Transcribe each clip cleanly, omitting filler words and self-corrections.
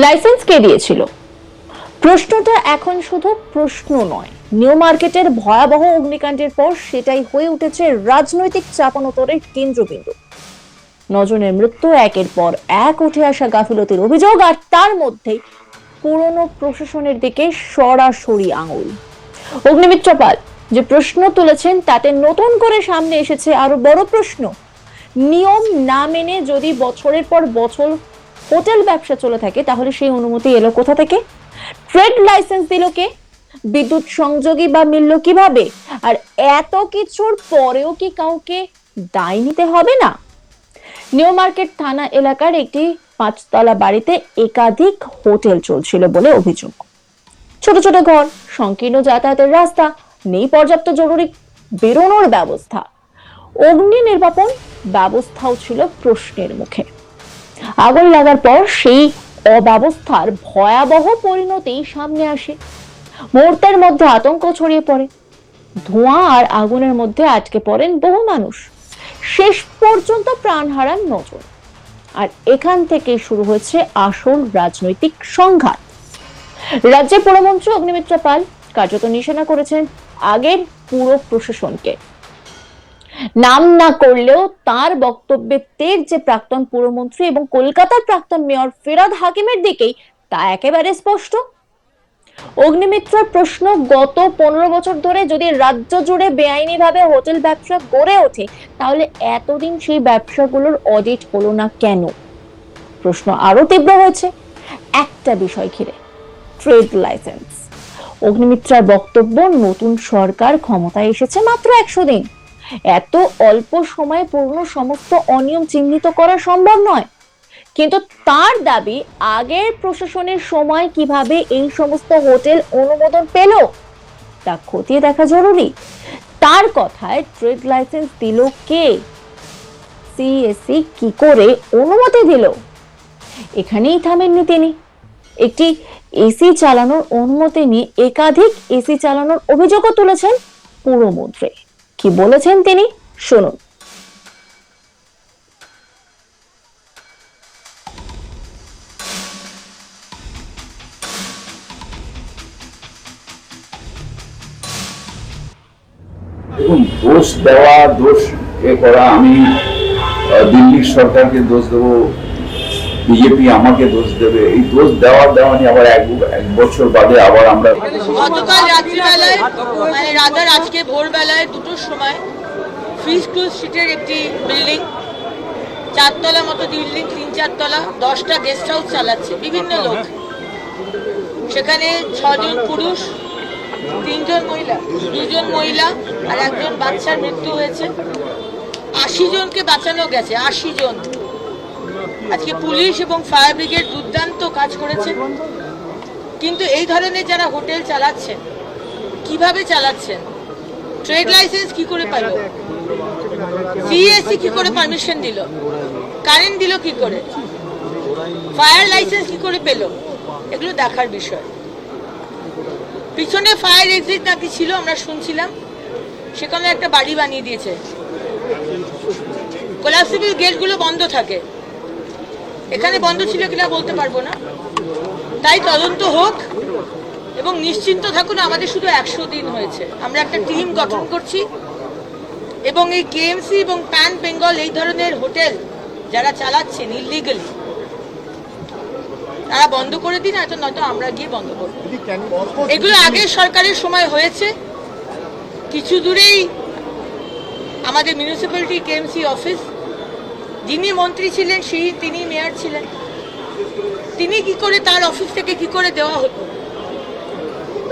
Licence কে দিয়েছিল? প্রশ্নটা এখন শুধু প্রশ্ন নয়, নিউ মার্কেটের ভয়াবহ অগ্নিকাণ্ডের পর সেটাই হয়ে উঠেছে রাজনৈতিক চাপানোতরের কেন্দ্রবিন্দু। নজনের মৃত্যু, একের পর এক উঠে আসা গাফিলতির অভিযোগ, আর তার মধ্যেই পুরনো প্রশাসনের দিকে সরাসরি আঙুল। অগ্নিমিত্র পাল যে প্রশ্ন তুলেছেন তাতে নতুন করে সামনে এসেছে আরো বড় প্রশ্ন। নিয়ম না মেনে যদি বছরের পর বছর হোটেল ব্যবসা চলে থাকে, তাহলে সেই অনুমতি এলো কোথা থেকে? ট্রেড লাইসেন্স দিল কে? বিদ্যুৎ সংযোগী বা মিলল কিভাবে? আর এত কিছুর পরেও কি কাউকে দায় নিতে হবে না? নিউ মার্কেট থানা এলাকার একটি 5তলা বাড়িতে একাধিক হোটেল চলছিল বলে অভিযোগ। ছোট ছোট ঘর, সংকীর্ণ যাতায়াতের রাস্তা, নেই পর্যাপ্ত জরুরি বেরোনোর ব্যবস্থা। অগ্নি নির্বাপন ব্যবস্থাও ছিল প্রশ্নের মুখে। আগুন লাগার পর সেই অব্যবস্থার ভয়াবহ পরিণতি সামনে আসে। মুহূর্তের মধ্যে আতঙ্ক ছড়িয়ে পড়ে। ধোঁয়া আর আগুনের মধ্যে আটকে পড়েন বহু মানুষ। শেষ পর্যন্ত প্রাণ হারান 9 জন। আর এখান থেকে শুরু হয়েছে আসল রাজনৈতিক সংঘাত। রাজ্যের পুরমন্ত্রী অগ্নিমিত্র পাল কার্যত নিশানা করেছেন আগের পুরো প্রশাসনকে। নাম না করলেও তার বক্তব্যে তের যে প্রাক্তন পুরমন্ত্রী এবং কলকাতার প্রাক্তন মেয়র ফিরহাদ হাকিমের দিকেই, তা একেবারে স্পষ্ট। অগ্নিমিত্রের প্রশ্ন, গত 15 বছর ধরে যদি রাজ্য জুড়ে বেআইনি ভাবে হোটেল ব্যবসা গড়ে ওঠে, তাহলে এতদিন সেই ব্যবসাগুলোর অডিট হলো না কেন? প্রশ্ন আরো তীব্র হয়েছে একটা বিষয় ঘিরে, ট্রেড লাইসেন্স। অগ্নিমিত্রার বক্তব্য, নতুন সরকার ক্ষমতায় এসেছে মাত্র 100 দিন, এত অল্প সময়ে পূর্ণ সমস্ত অনিয়ম চিহ্নিত করা সম্ভব নয়। কিন্তু তার দাবি, আগের প্রশাসনের সময় কিভাবে এই সমস্ত হোটেল অনুমোদন পেল তা খতিয়ে দেখা জরুরি। তার কথায়, ট্রেড লাইসেন্স দিল কে? সিএসসি কি করে অনুমতি দিল? এখানেই থামেননি তিনি। একটি এসি চালানোর অনুমতি নিয়ে একাধিক এসি চালানোর অভিযোগও তুলেছেন পুরমন্ত্রী। কি বলেছেন তিনি, শুনুন। দেখুন, দোষ দেওয়া, দোষ এ করা, আমি দিল্লির সরকারকে দোষ দেবো, বিজেপি আমাকে দোষ দেবে, এই দোষ দেওয়া নিয়ে আবার এক বছর বাদে আবার আমরা। গতকাল রাত্রিবেলায়, মানে রাতের আজকে ভোরবেলায় 2টোর সময় ফ্রি স্কুল স্ট্রিটের একটি বিল্ডিং, 4 তলা মতো বিল্ডিং, 3-4 তলা, 10টা গেস্ট হাউস চালাচ্ছে বিভিন্ন লোক। সেখানে 6 জন পুরুষ, 3 জন মহিলা, 2 জন মহিলা আর 1 জন বাচ্চার মৃত্যু হয়েছে। 80 জনকে বাঁচানো গেছে, 80 জন। আজকে পুলিশ এবং ফায়ার ব্রিগেড দুর্দান্ত কাজ করেছে। কিন্তু এই ধরনের যারা হোটেল চালাচ্ছেন, কিভাবে চালাচ্ছেন? ট্রেড লাইসেন্স কি করে পাইল? সিএসসি কি করে পারমিশন দিল? কারেন্ট দিল কি করে? ফায়ার লাইসেন্স কি করে পেল? এগুলো দেখার বিষয়। পিছনে ফায়ার এক্সিট নাকি ছিল, আমরা শুনছিলাম। সেখানে একটা বাড়ি বানিয়ে দিয়েছে। কোলাপসিবল গেটগুলো বন্ধ থাকে, এখানে বন্ধ ছিল কিনা বলতে পারবো না। তাই তদন্ত হোক এবং নিশ্চিন্ত থাকুন, আমাদের শুধু 100 দিন হয়েছে। আমরা একটা টিম গঠন করছি এবং এই কেএমসি এবং প্যান বেঙ্গল এই ধরনের হোটেল যারা চালাচ্ছেন ইলিগালি, তারা বন্ধ করে দিন, নয়তো আমরা গিয়ে বন্ধ করবো। এগুলো আগের সরকারের সময় হয়েছে। কিছু দূরেই আমাদের মিউনিসিপ্যালিটি কেএমসি অফিস, যিনি মন্ত্রী ছিলেন তিনি মেয়র ছিলেন। তিনি কি করে, তার অফিস থেকে কি করে দেওয়া হতো?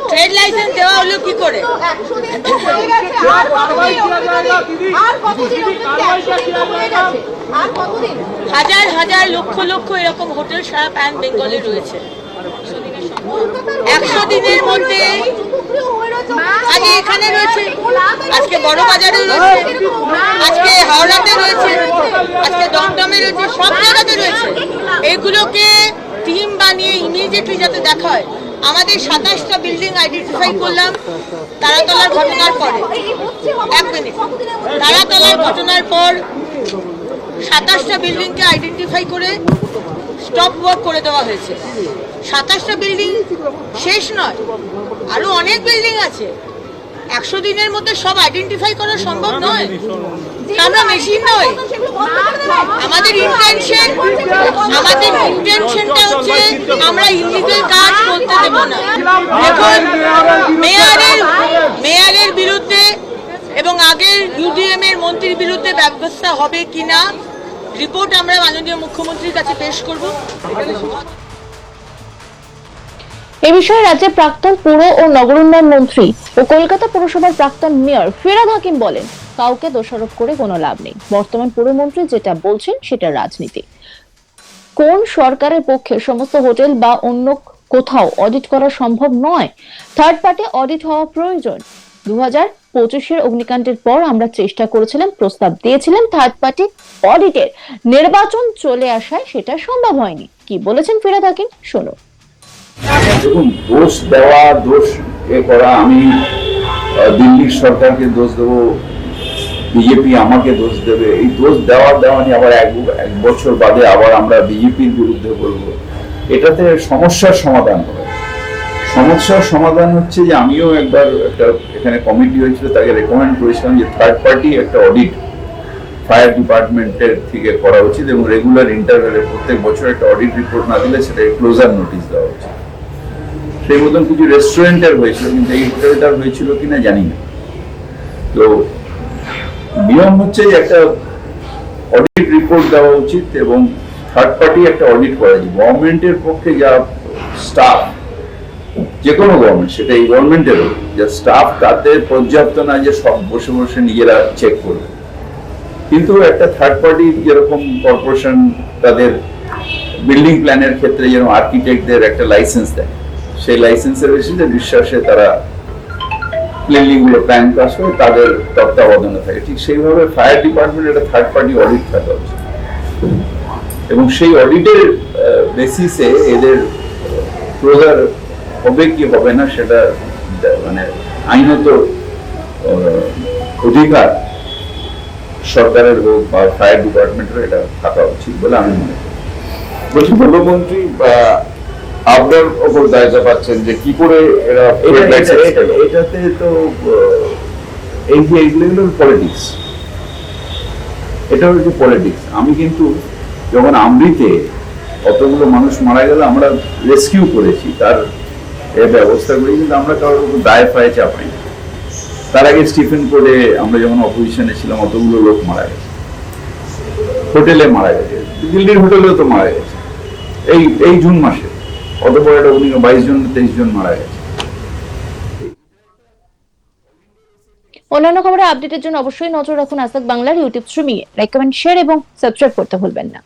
ট্রেড লাইসেন্স দেওয়া হলো কি করে? হাজার হাজার লক্ষ লক্ষ এরকম হোটেল সারা প্যান বেঙ্গলে রয়েছে। 100 দিনের মধ্যে আগে এখানে রয়েছে, আজকে বড় বাজারে রয়েছে, আজকে হাওড়াতে রয়েছে, আজকে দমদমে রয়েছে, সব জায়গাতে রয়েছে। এগুলোকে টিম বানিয়ে ইমিডিয়েটলি যাতে দেখা হয়। আমাদের 27টা বিল্ডিং আইডেন্টিফাই করলাম তারাতলার ঘটনার পরে। 1 মিনিট, তারাতলার ঘটনার পর 27টা বিল্ডিংকে আইডেন্টিফাই করে স্টপ ওয়ার্ক করে দেওয়া হয়েছে। 27টা বিল্ডিং শেষ নয়, আরো অনেক বিল্ডিং আছে। 100 দিনের মধ্যে সব আইডেন্টিফাই করা সম্ভব নয়। আমরা মেশিন নই। আমাদের ইন্টেনশনটা হচ্ছে আমরা ইলিগাল কাজ করতে দেব না। দেখুন, মেয়রের বিরুদ্ধে এবং আগের ইউডিএম এর মন্ত্রীর বিরুদ্ধে ব্যবস্থা হবে কিনা রিপোর্ট আমরা মাননীয় মুখ্যমন্ত্রীর কাছে পেশ করব। এ বিষয়ে রাজ্যের প্রাক্তন পুর ও নগর উন্নয়ন মন্ত্রী ও কলকাতা পুরসভার প্রাক্তন মেয়র ফিরহাদ হাকিম বলেন, কাউকে দোষারোপ করে কোনো লাভ নেই। বর্তমান পুরমন্ত্রী যেটা বলছেন সেটা রাজনীতি। কোন সরকারের পক্ষে সমস্ত হোটেল বা অন্য কোথাও অডিট করা সম্ভব নয়। থার্ড পার্টি অডিট হওয়া প্রয়োজন। 2025-এর অগ্নিকাণ্ডের পর আমরা চেষ্টা করেছিলাম, প্রস্তাব দিয়েছিলেন থার্ড পার্টি অডিটের। নির্বাচন চলে আসায় সেটা সম্ভব হয়নি। কি বলেছেন ফিরহাদ হাকিম, শোনো। দেখুন, দোষ দেওয়া, দোষ করা, আমি দিল্লির সরকারকে দোষ দেবো, বিজেপি আমাকে দোষ দেবে, এই দোষ দেওয়া নিয়ে আবার এক বছর বাদে আবার আমরা বিজেপির বিরুদ্ধে বলবো, এটাতে সমস্যার সমাধান হবে। সমস্যার সমাধান হচ্ছে যে আমিও একবার একটা এখানে কমিটি হয়েছিল, তাকে রেকমেন্ড করেছিলাম যে থার্ড পার্টি একটা অডিট ফায়ার ডিপার্টমেন্টের থেকে করা উচিত এবং রেগুলার ইন্টারভ্যালে প্রত্যেক বছর একটা অডিট রিপোর্ট না দিলে সেটা ক্লোজার নোটিশ দেওয়া উচিত। সেই মতন কিছু রেস্টুরেন্টের হয়েছিল, কিন্তু এই হোটেলটার হয়েছিল কিনা জানি না। তো নিয়ম হচ্ছে যে একটা অডিট রিপোর্ট দেওয়া উচিত এবং থার্ড পার্টি একটা অডিট করা উচিত। গভর্নমেন্টের পক্ষে যা স্টাফ, যে কোনো গভর্নমেন্ট, সেটা এই গভর্নমেন্টেরও যা স্টাফ, তাতে পর্যাপ্ত না যে সব বসে বসে নিজেরা চেক করবে। কিন্তু একটা থার্ড পার্টি, যেরকম কর্পোরেশন তাদের বিল্ডিং প্ল্যানের ক্ষেত্রে যেরকম আর্কিটেক্টদের একটা লাইসেন্স দেয়, সেই লাইসেন্সের বেসিসে বিশ্বাসে তারা বিল্ডিং গুলো প্ল্যান পাস করে তাদের তত্ত্বাবধানে থাকে, ঠিক সেইভাবে ফায়ার ডিপার্টমেন্ট একটা থার্ড পার্টি অডিট থাকা উচিত এবং সেই অডিটের বেসিসে এদের ক্লোজার হবে কি হবে না সেটা মানে আইনত অধিকার সরকারের হোক বা ফায়ার ডিপার্টমেন্টের এটা থাকা উচিত বলে আমি মনে করি। বলছি, মুখ্যমন্ত্রী আপনার ওপর দায়িত্ব পাচ্ছেন যে কি করে এরা এটাতে তো এই যে এইগুলো পলিটিক্স, এটা হচ্ছে পলিটিক্স। আমি কিন্তু যখন আমৃতে অতগুলো মানুষ মারা গেল আমরা রেস্কিউ করেছি, তার ব্যবস্থা করি, কিন্তু আমরা কারোর উপর দায় ফায় চাপাই। তার আগে স্টিফেন কোডে আমরা যখন অপোজিশনে ছিলাম অতগুলো লোক মারা গেছে, হোটেলে মারা গেছে, দিল্লির হোটেলেও তো মারা গেছে এই জুন মাসে। অতপর একটা 22 জন 23 জন মারা গেছে। অন্যান্য খবরের আপডেটের জন্য অবশ্যই নজর রাখুন আজ তাক বাংলার ইউটিউব স্ট্রিমিংয়ে। লাইক, কমেন্ট, শেয়ার এবং সাবস্ক্রাইব করতে ভুলবেন না।